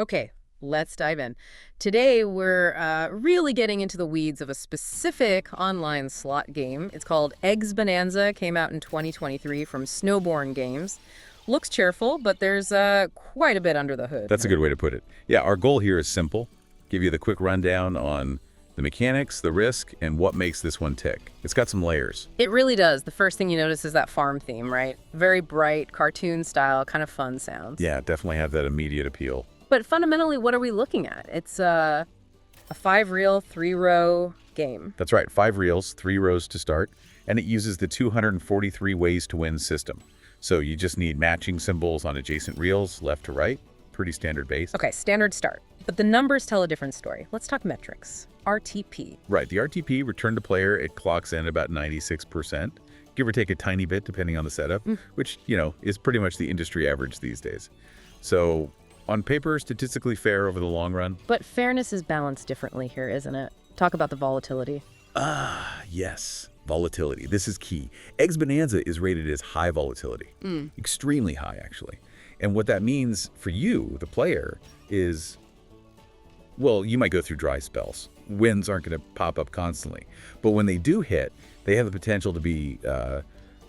Okay, let's dive in. Today, we're really getting into the weeds of a specific online slot game. It's called Eggs Bonanza, came out in 2023 from Snowborn Games. Looks cheerful, but there's quite a bit under the hood. That's a good way to put it. Yeah, our goal here is simple. Give you the quick rundown on the mechanics, the risk, and what makes this one tick. It's got some layers. It really does. The first thing you notice is that farm theme, right? Very bright, cartoon style, kind of fun sounds. Yeah, definitely have that immediate appeal. But fundamentally, what are we looking at? It's a 5-reel, 3-row game. That's right, 5 reels, 3 rows to start, and it uses the 243 ways to win system. So you just need matching symbols on adjacent reels, left to right. Pretty standard base. Okay, standard start. But the numbers tell a different story. Let's talk metrics. RTP. Right, the RTP, return to player, it clocks in about 96%, give or take a tiny bit depending on the setup, which, is pretty much the industry average these days. So on paper, statistically fair over the long run. But fairness is balanced differently here, isn't it? Talk about the volatility. Yes, volatility. This is key. Eggs Bonanza is rated as high volatility, extremely high, actually. And what that means for you, the player, is, well, you might go through dry spells. Wins aren't going to pop up constantly. But when they do hit, they have the potential to be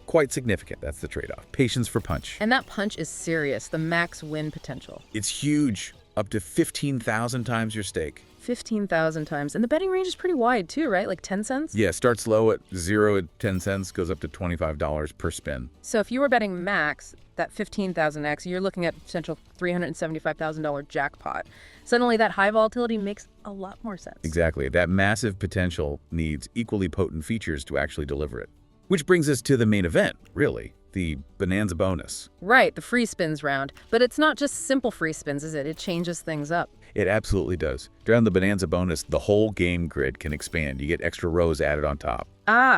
quite significant. That's the trade-off. Patience for punch. And that punch is serious, the max win potential. It's huge, up to 15,000 times your stake. 15,000 times. And the betting range is pretty wide too, right? Like 10 cents? Yeah, starts low at 0 at 10 cents, goes up to $25 per spin. So if you were betting max, that 15,000x, you're looking at potential $375,000 jackpot. Suddenly that high volatility makes a lot more sense. Exactly. That massive potential needs equally potent features to actually deliver it. Which brings us to the main event, really, the Bonanza bonus. Right, the free spins round. But it's not just simple free spins, is it? It changes things up. It absolutely does. During the Bonanza bonus, the whole game grid can expand. You get extra rows added on top.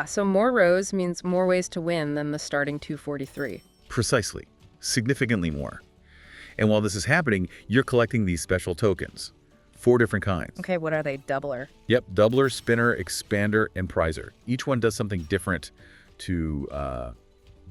So more rows means more ways to win than the starting 243. Precisely. Significantly more. And while this is happening, you're collecting these special tokens. 4 different kinds. Okay, what are they? Doubler. Yep, doubler, spinner, expander, and prizer. Each one does something different to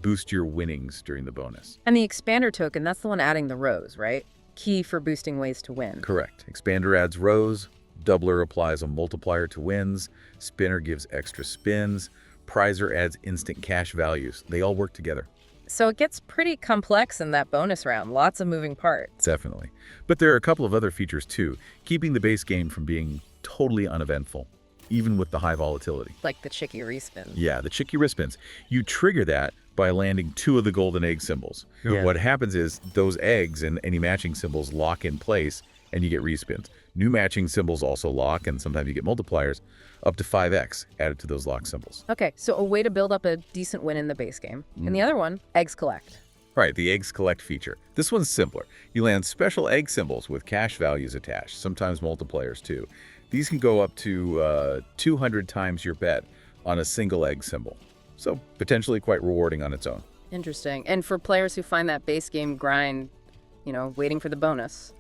boost your winnings during the bonus. And the expander token, that's the one adding the rows, right? Key for boosting ways to win. Correct. Expander adds rows, doubler applies a multiplier to wins, spinner gives extra spins, prizer adds instant cash values. They all work together. So it gets pretty complex in that bonus round. Lots of moving parts. Definitely. But there are a couple of other features too, keeping the base game from being totally uneventful, even with the high volatility. Like the Chicky Respins. Yeah, the Chicky Respins. You trigger that by landing 2 of the golden egg symbols. Yeah. What happens is those eggs and any matching symbols lock in place and you get respins. New matching symbols also lock, and sometimes you get multipliers up to 5x added to those lock symbols. Okay, so a way to build up a decent win in the base game. And the other one, eggs collect. Right, the eggs collect feature. This one's simpler. You land special egg symbols with cash values attached, sometimes multipliers too. These can go up to 200 times your bet on a single egg symbol. So potentially quite rewarding on its own. Interesting. And for players who find that base game grind, waiting for the bonus,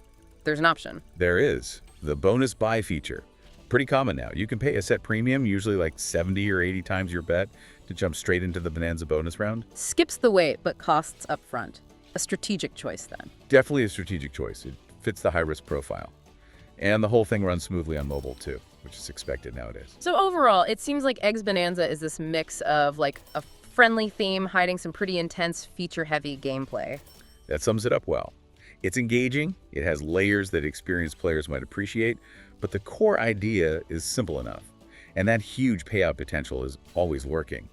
there's an option. There is. The bonus buy feature. Pretty common now. You can pay a set premium, usually like 70 or 80 times your bet, to jump straight into the Bonanza bonus round. Skips the wait, but costs up front. A strategic choice then. Definitely a strategic choice. It fits the high-risk profile. And the whole thing runs smoothly on mobile too, which is expected nowadays. So overall, it seems like Eggs Bonanza is this mix of like a friendly theme hiding some pretty intense feature-heavy gameplay. That sums it up well. It's engaging, it has layers that experienced players might appreciate, but the core idea is simple enough. And that huge payout potential is always working.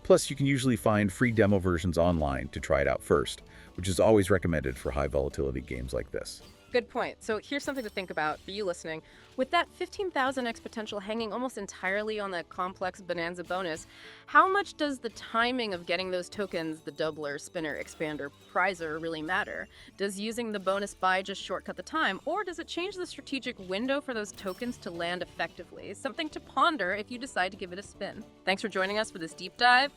Plus, you can usually find free demo versions online to try it out first, which is always recommended for high volatility games like this. Good point. So here's something to think about for you listening. With that 15,000x potential hanging almost entirely on that complex Bonanza bonus, how much does the timing of getting those tokens, the doubler, spinner, expander, prizer, really matter? Does using the bonus buy just shortcut the time, or does it change the strategic window for those tokens to land effectively? Something to ponder if you decide to give it a spin. Thanks for joining us for this deep dive.